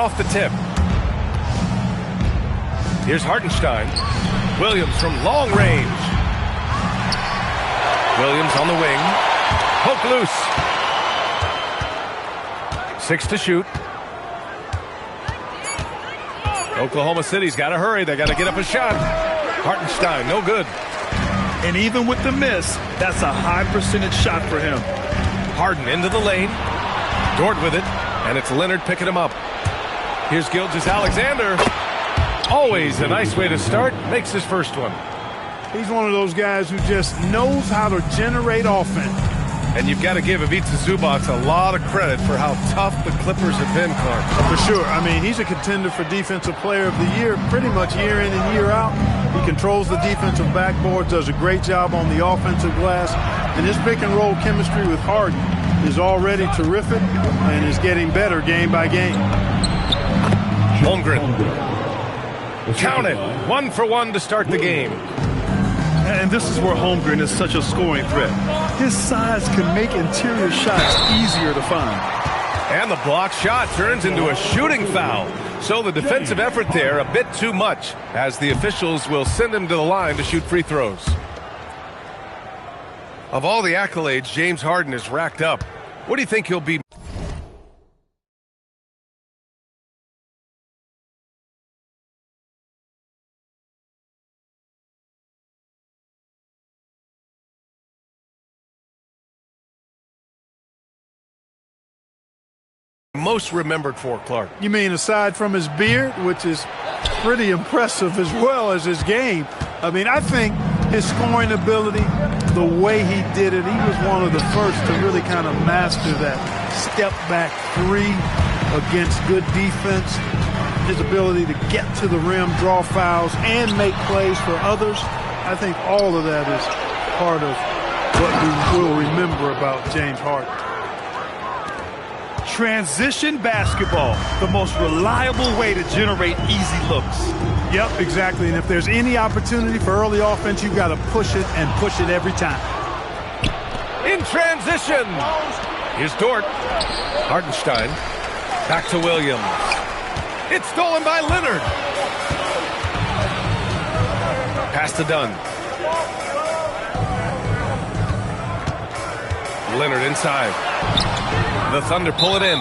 off the tip. Here's Hartenstein. Williams from long range. Williams on the wing. Poke loose. 6 to shoot. Oklahoma City's got to hurry. They got to get up a shot. Hartenstein, no good. And even with the miss, that's a high percentage shot for him. Harden into the lane. Dort with it. And it's Leonard picking him up. Here's Gilgeous-Alexander. Always a nice way to start. Makes his first one. He's one of those guys who just knows how to generate offense. And you've got to give Ivica Zubac a lot of credit for how tough the Clippers have been, Clark. For sure. I mean, he's a contender for Defensive Player of the Year pretty much year in and year out. He controls the defensive backboard, does a great job on the offensive glass, and his pick-and-roll chemistry with Harden is already terrific and is getting better game by game. Holmgren. Count it. 1 for 1 to start the game. And this is where Holmgren is such a scoring threat. His size can make interior shots easier to find. And the block shot turns into a shooting foul. So the defensive effort there a bit too much, as the officials will send him to the line to shoot free throws. Of all the accolades James Harden has racked up, what do you think he'll be? Most remembered for, Clark? You mean aside from his beard, which is pretty impressive, as well as his game? I mean, I think his scoring ability, the way he did it, he was one of the first to really kind of master that step-back three against good defense. His ability to get to the rim, draw fouls, and make plays for others. I think all of that is part of what we will remember about James Harden. Transition basketball, the most reliable way to generate easy looks. Yep, exactly. And if there's any opportunity for early offense, you've got to push it and push it every time. In transition. Here's Dort. Hartenstein. Back to Williams. It's stolen by Leonard. Pass to Dunn. Leonard inside. The Thunder pull it in.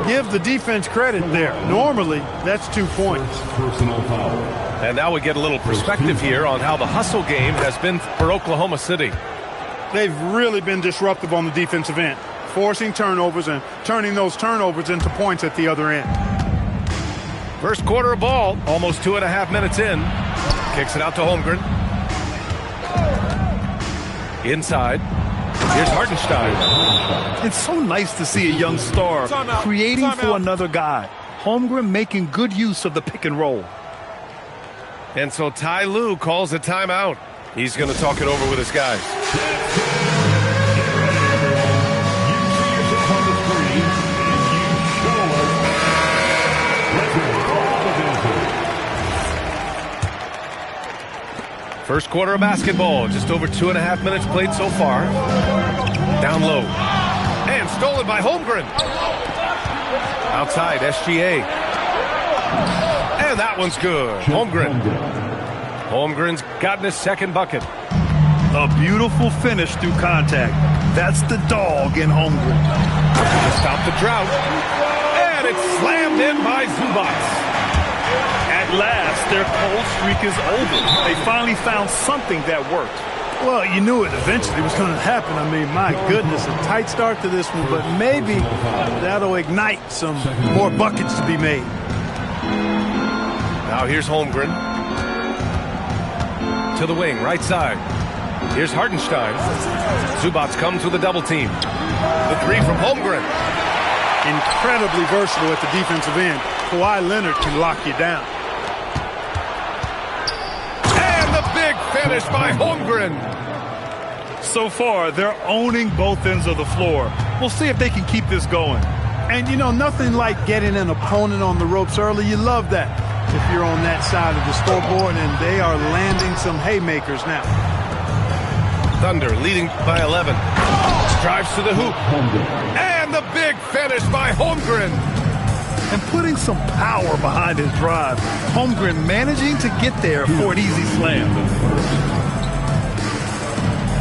Give the defense credit there. Normally, that's 2 points. And now we get a little perspective here on how the hustle game has been for Oklahoma City. They've really been disruptive on the defensive end, forcing turnovers and turning those turnovers into points at the other end. First quarter of ball, almost 2.5 minutes in. Kicks it out to Holmgren. Inside. Here's Hartenstein. It's so nice to see a young star creating for another guy. Holmgren making good use of the pick and roll. And so Ty Lue calls a timeout. He's going to talk it over with his guys. First quarter of basketball, just over 2.5 minutes played so far. Down low. And stolen by Holmgren. Outside, SGA. And that one's good. Holmgren. Holmgren's gotten his second bucket. A beautiful finish through contact. That's the dog in Holmgren. To stop the drought. And it's slammed in by Zubac. At last, their cold streak is over. They finally found something that worked. Well, you knew it eventually was going to happen. I mean, my goodness, a tight start to this one, but maybe that'll ignite some more buckets to be made. Now here's Holmgren. To the wing, right side. Here's Hartenstein. Zubac comes with a double team. The three from Holmgren. Incredibly versatile at the defensive end. Kawhi Leonard can lock you down. And the big finish by Holmgren. So far, they're owning both ends of the floor. We'll see if they can keep this going. And, you know, nothing like getting an opponent on the ropes early. You love that if you're on that side of the scoreboard, and they are landing some haymakers now. Thunder leading by 11. Drives to the hoop. And the big finish by Holmgren. and putting some power behind his drive. Holmgren managing to get there for an easy slam.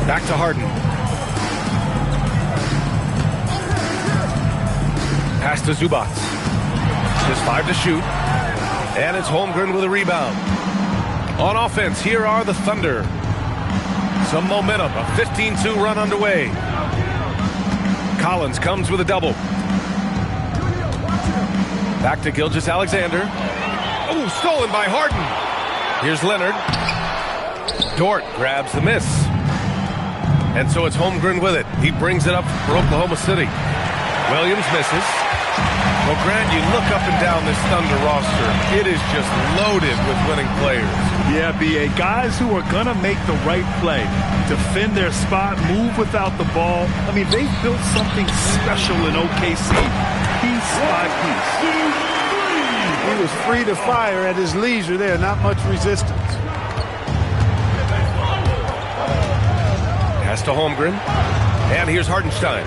Back to Harden. Pass to Zubac. Just 5 to shoot. And it's Holmgren with a rebound. On offense, here are the Thunder. Some momentum, a 15-2 run underway. Collins comes with a double. Back to Gilgeous-Alexander. Oh, stolen by Harden. Here's Leonard. Dort grabs the miss. And so it's Holmgren with it. He brings it up for Oklahoma City. Williams misses. Well, Grant, you look up and down this Thunder roster. It is just loaded with winning players. Yeah, B.A. Guys who are going to make the right play. Defend their spot, move without the ball. I mean, they've built something special in OKC. Piece by piece. He was free to fire at his leisure there. Not much resistance. Pass to Holmgren. And here's Hartenstein.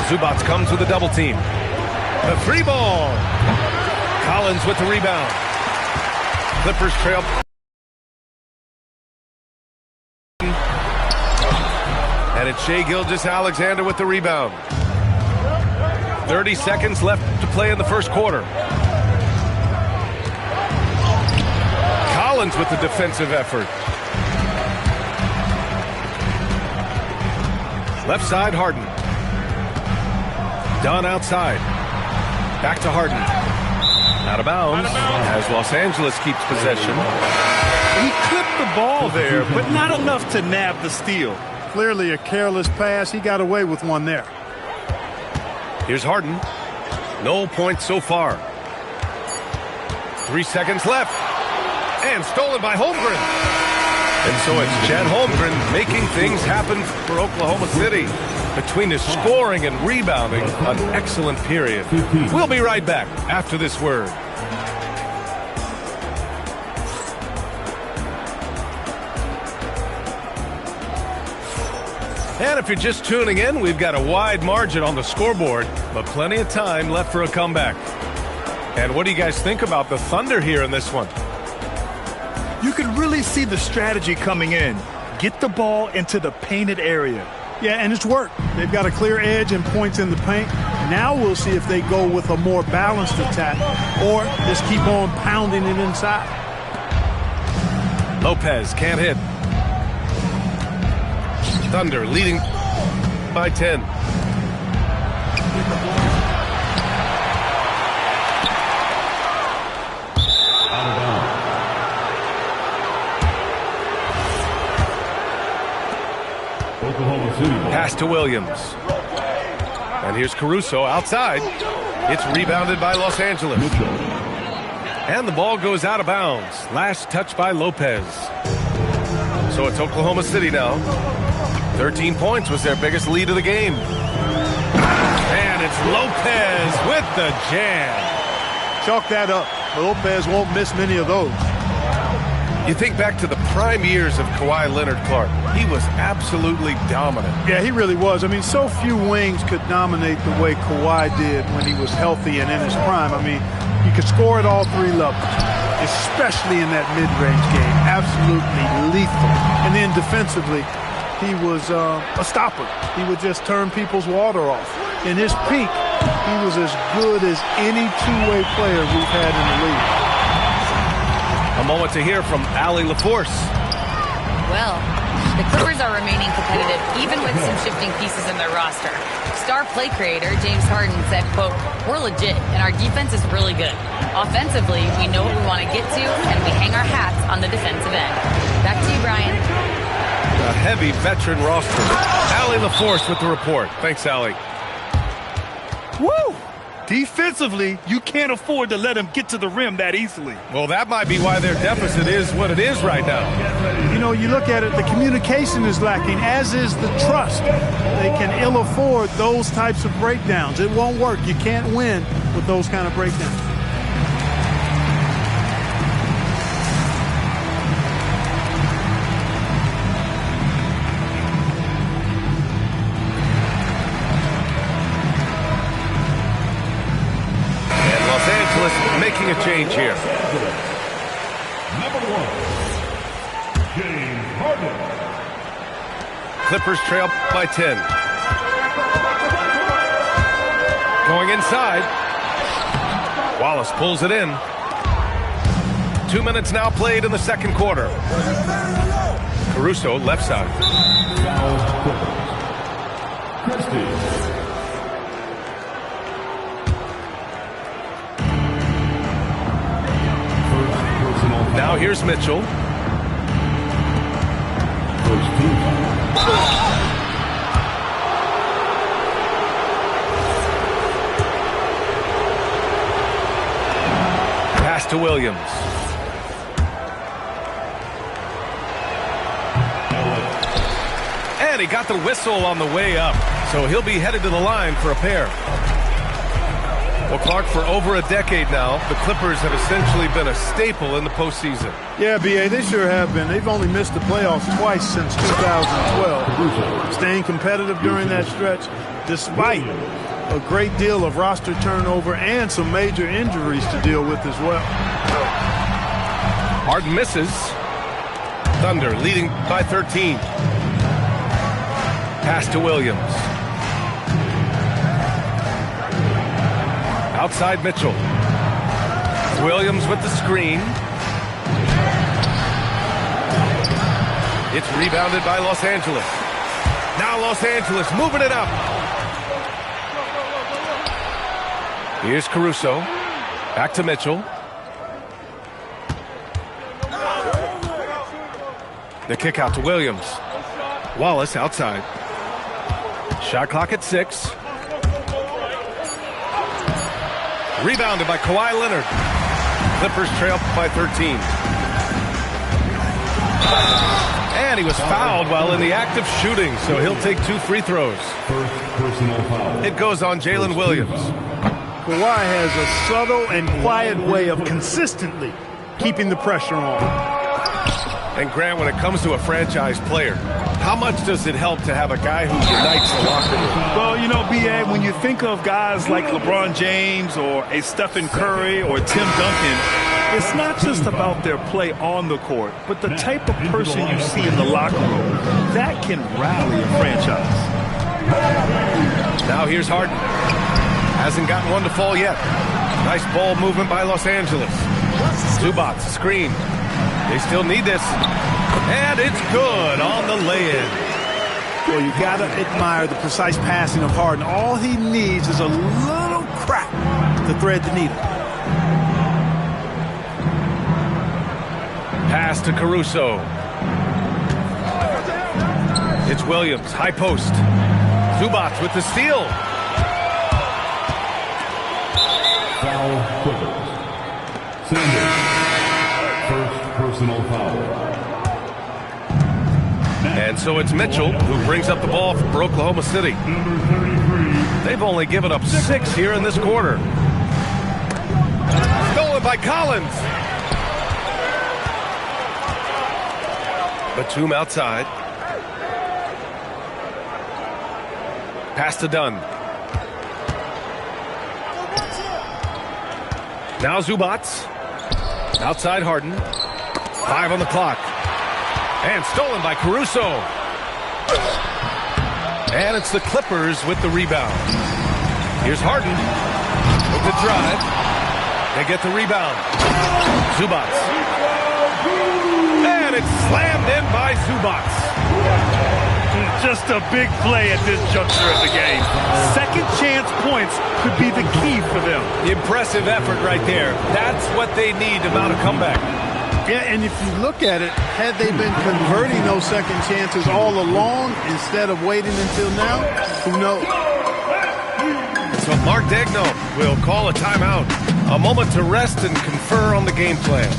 Zubac comes with a double team. The free ball. Collins with the rebound. Clippers trail. And it's Shai Gilgeous-Alexander with the rebound. 30 seconds left to play in the first quarter. Collins with the defensive effort. Left side, Harden. Dunn outside. Back to Harden. Out of bounds as Los Angeles keeps possession. He clipped the ball there, but not enough to nab the steal. Clearly a careless pass. He got away with one there. Here's Harden. No points so far. 3 seconds left. And stolen by Holmgren. And so it's Chet Holmgren making things happen for Oklahoma City. Between his scoring and rebounding, an excellent period. We'll be right back after this word. And if you're just tuning in, we've got a wide margin on the scoreboard, but plenty of time left for a comeback. And what do you guys think about the Thunder here in this one? You can really see the strategy coming in. Get the ball into the painted area. Yeah, and it's worked. They've got a clear edge and points in the paint. Now we'll see if they go with a more balanced attack or just keep on pounding it inside. Lopez can't hit. Thunder leading by 10. Pass to Williams. And here's Caruso outside. It's rebounded by Los Angeles. And the ball goes out of bounds. Last touch by Lopez. So it's Oklahoma City now. 13 points was their biggest lead of the game. And it's Lopez with the jam. Chalk that up. Lopez won't miss many of those. You think back to the prime years of Kawhi Leonard, Clark. He was absolutely dominant. Yeah, he really was. I mean, so few wings could dominate the way Kawhi did when he was healthy and in his prime. I mean, he could score at all three levels, especially in that mid-range game. Absolutely lethal. And then defensively, he was a stopper. He would just turn people's water off. In his peak, he was as good as any two-way player we've had in the league. A moment to hear from Allie LaForce. Well, the Clippers are remaining competitive even with some shifting pieces in their roster. Star play creator James Harden said, quote, "We're legit and our defense is really good. Offensively, we know what we want to get to and we hang our hats on the defensive end." Back to you, Brian. A heavy veteran roster. Allie LaForce with the report. Thanks, Allie. Woo! Defensively, you can't afford to let him get to the rim that easily. Well, that might be why their deficit is what it is right now. You know, you look at it, the communication is lacking, as is the trust. They can ill afford those types of breakdowns. It won't work. You can't win with those kind of breakdowns. making a change here. Number 1, James Harden. Clippers trail by 10. Going inside. Wallace pulls it in. 2 minutes now played in the second quarter. Caruso left side. Now here's Mitchell. Pass to Williams. And he got the whistle on the way up, so he'll be headed to the line for a pair. Well, Clark, for over a decade now, the Clippers have essentially been a staple in the postseason. Yeah, B.A., they sure have been. They've only missed the playoffs twice since 2012. Staying competitive during that stretch, despite a great deal of roster turnover and some major injuries to deal with as well. Harden misses. Thunder leading by 13. Pass to Williams. Outside Mitchell. Williams with the screen. It's rebounded by Los Angeles. Now Los Angeles moving it up. Here's Caruso. Back to Mitchell. The kick out to Williams. Wallace outside. Shot clock at 6. Rebounded by Kawhi Leonard. Clippers trail by 13. And he was fouled while in the act of shooting, so he'll take 2 free throws. First personal foul. It goes on Jalen Williams. Kawhi has a subtle and quiet way of consistently keeping the pressure on. And Grant, when it comes to a franchise player, how much does it help to have a guy who unites the locker room? Well, you know, B.A., when you think of guys like LeBron James or a Stephen Curry or Tim Duncan, it's not just about their play on the court, but the type of person you see in the locker room that can rally a franchise. Now here's Harden. Hasn't gotten one to fall yet. Nice ball movement by Los Angeles. Zubac, screen. They still need this. And it's good on the lay-in. Well, you got to admire the precise passing of Harden. All he needs is a little crack to thread the needle. Pass to Caruso. It's Williams, high post. Zubac with the steal. Foul Clippers. Sanders. First personal foul. And so it's Mitchell who brings up the ball for Oklahoma City. They've only given up 6 here in this quarter. Stolen by Collins. Batum outside. Pass to Dunn. Now Zubac. Outside Harden. 5 on the clock. And stolen by Caruso. And it's the Clippers with the rebound. Here's Harden with the drive. They get the rebound. Zubac. And it's slammed in by Zubac. Just a big play at this juncture of the game. Second chance points could be the key for them. Impressive effort right there. That's what they need to mount a comeback. Yeah, and if you look at it, had they been converting those second chances all along instead of waiting until now, who knows? So Mark Daigneault will call a timeout. A moment to rest and confer on the game plan.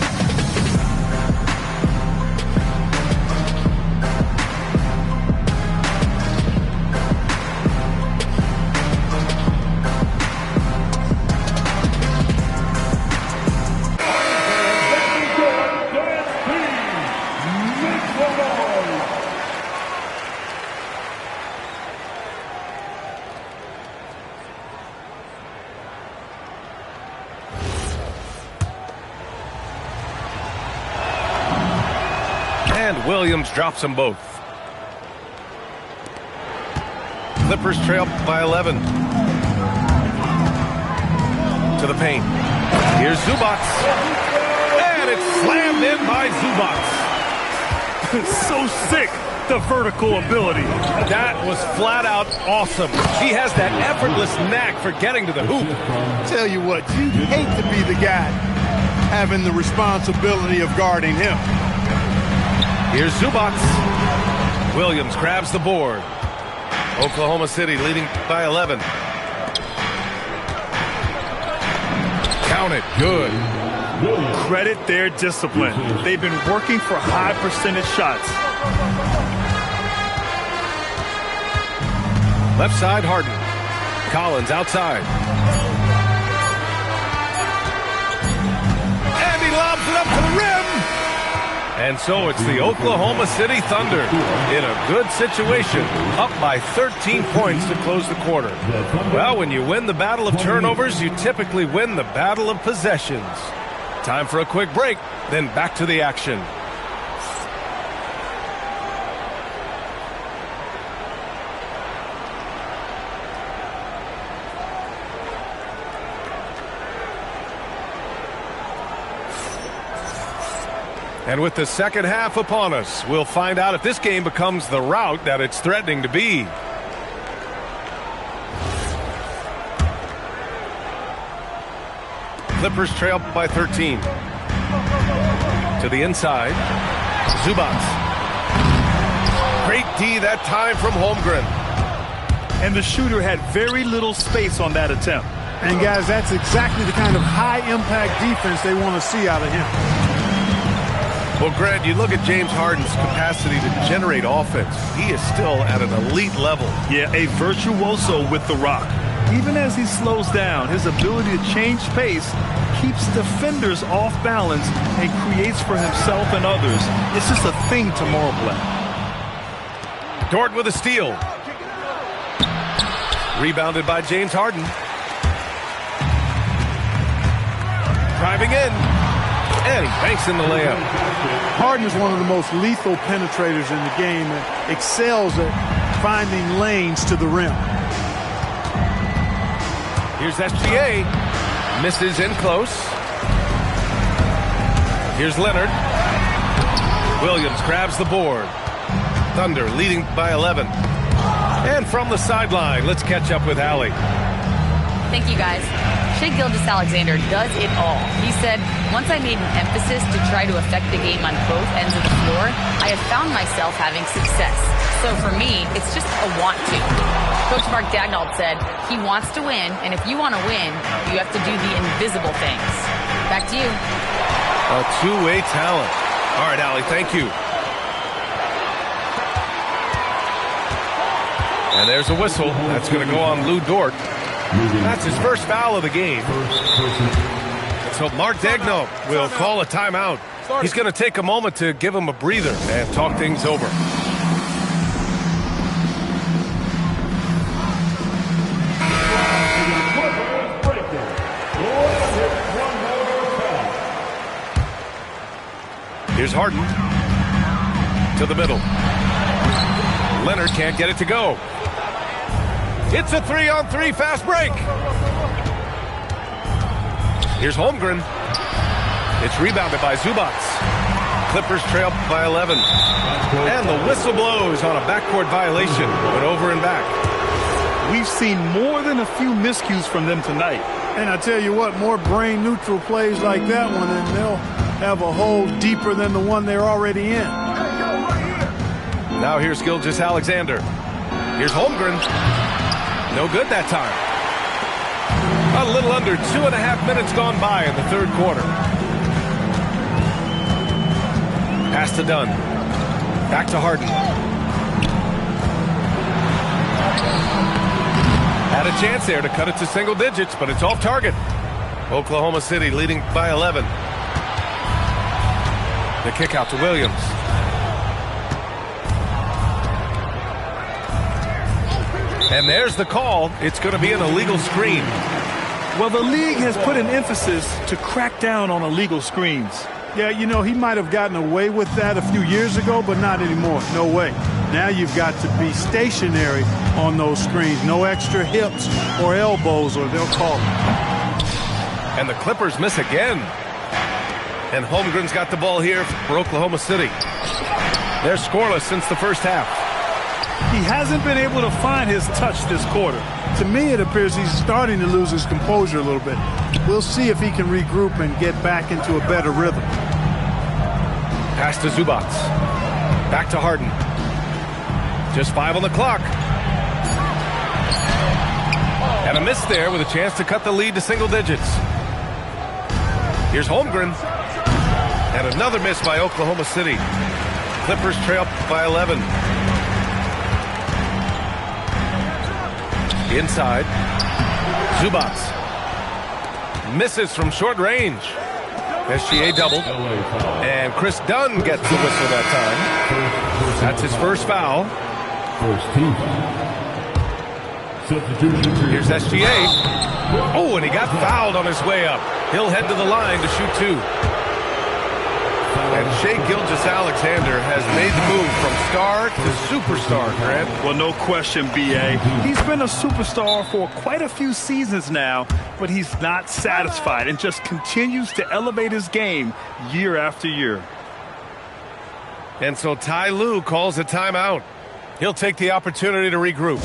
and Williams drops them both. Clippers trail by 11. To the paint. Here's Zubac. And it's slammed in by Zubac. So sick, the vertical ability. That was flat out awesome. He has that effortless knack for getting to the hoop. Tell you what, you'd hate to be the guy having the responsibility of guarding him. Here's Zubac. Williams grabs the board. Oklahoma City leading by 11. Count it. Good. Credit their discipline. They've been working for high percentage shots. Left side, Harden. Collins outside. And he lobs it up to the rim. And so it's the Oklahoma City Thunder in a good situation, up by 13 points to close the quarter. Well, when you win the battle of turnovers, you typically win the battle of possessions. Time for a quick break, then back to the action. And with the second half upon us, we'll find out if this game becomes the rout that it's threatening to be. Clippers trail by 13. To the inside. Zubac. Great D that time from Holmgren. And the shooter had very little space on that attempt. And guys, that's exactly the kind of high-impact defense they want to see out of him. Well, Grant, you look at James Harden's capacity to generate offense. He is still at an elite level. Yeah, a virtuoso with the rock. Even as he slows down, his ability to change pace keeps defenders off balance and creates for himself and others. It's just a thing tomorrow play. Dort with a steal. Rebounded by James Harden. Driving in. And he banks in the layup. Harden is one of the most lethal penetrators in the game and excels at finding lanes to the rim. Here's SGA. Misses in close. Here's Leonard. Williams grabs the board. Thunder leading by 11. And from the sideline, let's catch up with Allie. Thank you, guys. Shai Gilgeous-Alexander does it all. He said, once I made an emphasis to try to affect the game on both ends of the floor, I have found myself having success. So for me, it's just a want to. Coach Mark Daigneault said, he wants to win, and if you want to win, you have to do the invisible things. Back to you. A two-way talent. All right, Allie, thank you. And there's a whistle. That's going to go on Lou Dort. That's his first foul of the game. So Mark Daigneault will call a timeout. He's going to take a moment to give him a breather and talk things over. Here's Harden. To the middle. Leonard can't get it to go. It's a 3-on-3 fast break. Here's Holmgren. It's rebounded by Zubac. Clippers trail by 11. And the whistle blows on a backcourt violation. But over and back. We've seen more than a few miscues from them tonight. And I tell you what, more brain-neutral plays like that one, and they'll have a hole deeper than the one they're already in. Now here's Gilgeous-Alexander. Here's Holmgren. No good that time. A little under 2.5 minutes gone by in the third quarter. Pass to Dunn. Back to Harden. Had a chance there to cut it to single digits, but it's off target. Oklahoma City leading by 11. The kick out to Williams. And there's the call. It's going to be an illegal screen. Well, the league has put an emphasis to crack down on illegal screens. Yeah, you know, he might have gotten away with that a few years ago, but not anymore. No way. Now you've got to be stationary on those screens. No extra hips or elbows, or they'll call it. And the Clippers miss again. And Holmgren's got the ball here for Oklahoma City. They're scoreless since the first half. He hasn't been able to find his touch this quarter. To me, it appears he's starting to lose his composure a little bit. We'll see if he can regroup and get back into a better rhythm. Pass to Zubac. Back to Harden. Just 5 on the clock. And a miss there with a chance to cut the lead to single digits. Here's Holmgren. And another miss by Oklahoma City. Clippers trail by 11. Inside. Zubac. Misses from short range. SGA doubled. And Chris Dunn gets the whistle that time. That's his first foul. First team. Substitution. Here's SGA. Oh, and he got fouled on his way up. He'll head to the line to shoot 2. And Shai Gilgeous-Alexander has made the move from star to superstar, Grant. Well, no question, B.A. He's been a superstar for quite a few seasons now, but he's not satisfied and just continues to elevate his game year after year. And so Ty Lue calls a timeout. He'll take the opportunity to regroup.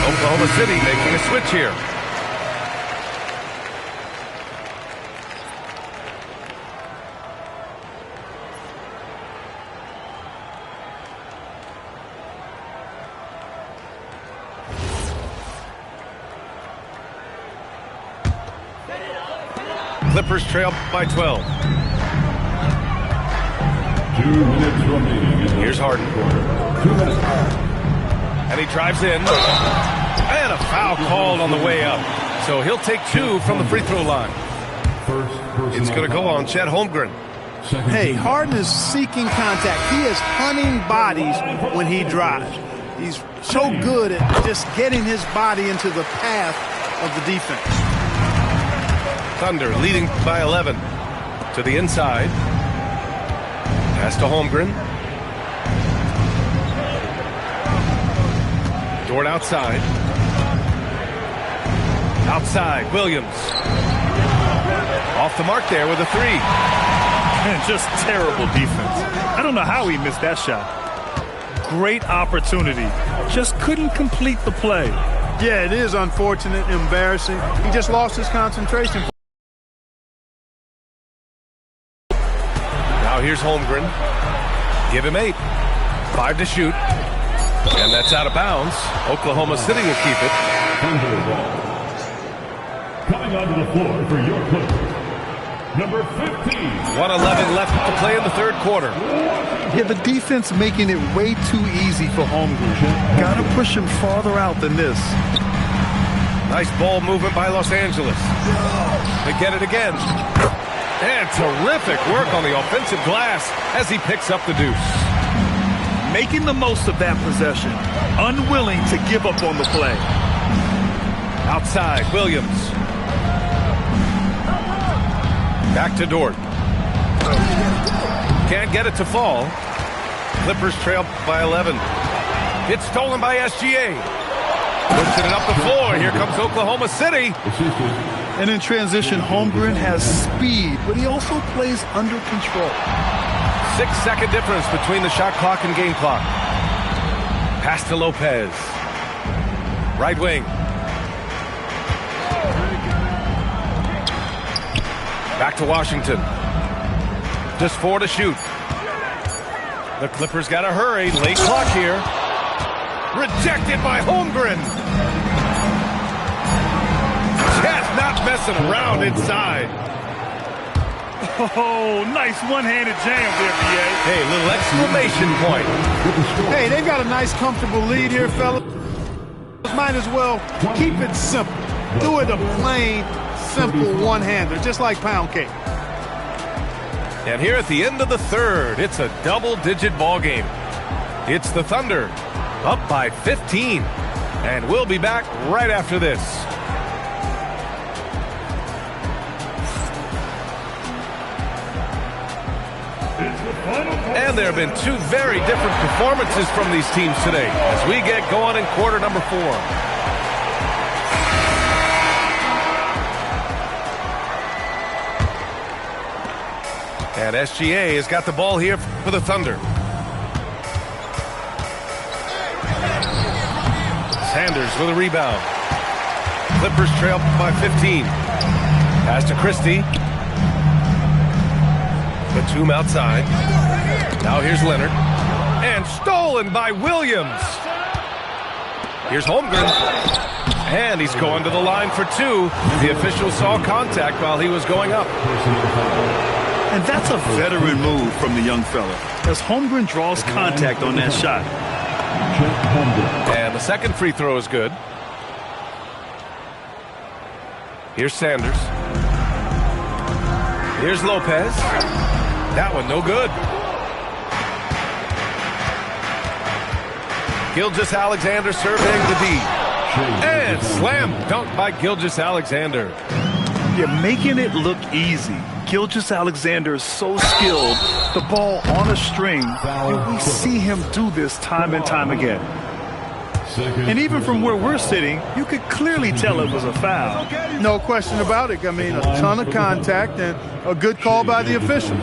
Oklahoma City making a switch here. Clippers trail by 12. 2 minutes remaining. Here's Harden. 2 minutes. And he drives in. And a foul called on the way up. So he'll take 2 from the free throw line. It's going to go on Chet Holmgren. Hey, Harden is seeking contact. He is hunting bodies when he drives. He's so good at just getting his body into the path of the defense. Thunder leading by 11 to the inside. Pass to Holmgren. Dort outside. Outside, Williams. Off the mark there with a 3. Man, just terrible defense. I don't know how he missed that shot. Great opportunity. Just couldn't complete the play. Yeah, it is unfortunate, embarrassing. He just lost his concentration. Now here's Holmgren. Give him 8. 5 to shoot. And that's out of bounds. Oklahoma City will keep it. Coming onto the floor for your Clippers, number 15. 1:11 left to play in the third quarter. Yeah, the defense making it way too easy for Holmgren. Got to push him farther out than this. Nice ball movement by Los Angeles. They get it again. And terrific work on the offensive glass as he picks up the deuce. Making the most of that possession. Unwilling to give up on the play. Outside, Williams. Back to Dort. Can't get it to fall. Clippers trail by 11. It's stolen by SGA. Pushing it up the floor. Here comes Oklahoma City. And in transition, Holmgren has speed, but he also plays under control. 6-second difference between the shot clock and game clock. Pass to Lopez. Right wing. Back to Washington. Just 4 to shoot. The Clippers got to hurry. Late clock here. Rejected by Holmgren. Chet not messing around inside. Oh, nice one-handed jam there, B.A. Hey, little exclamation point. Hey, they've got a nice, comfortable lead here, fellas. Might as well keep it simple. Do it a plain, simple one-hander, just like pound cake. And here at the end of the third, it's a double-digit ball game. It's the Thunder, up by 15. And we'll be back right after this. And there have been two very different performances from these teams today as we get going in quarter number 4. And SGA has got the ball here for the Thunder. Sanders with a rebound. Clippers trail by 15. Pass to Christie. Batum outside. Now here's Leonard. And stolen by Williams. Here's Holmgren. And he's going to the line for 2. The official saw contact while he was going up. And that's a veteran move from the young fella, as Holmgren draws contact on that shot. And the second free throw is good. Here's Sanders. Here's Lopez. That one no good. Gilgeous-Alexander surveying the D. And slam dunk by Gilgeous-Alexander. You're making it look easy. Gilgeous-Alexander is so skilled. The ball on a string. And we see him do this time and time again. And even from where we're sitting, you could clearly tell it was a foul. No question about it. I mean, a ton of contact and a good call by the officials.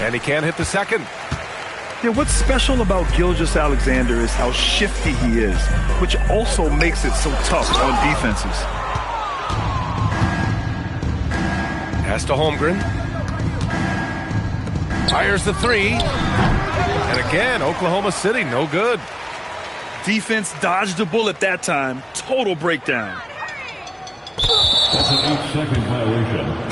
And he can't hit the second. Yeah, what's special about Gilgeous-Alexander is how shifty he is, which also makes it so tough on defenses. Pass to Holmgren. Fires the 3. And again, Oklahoma City, no good. Defense dodged a bullet that time. Total breakdown. That's an 8-second violation.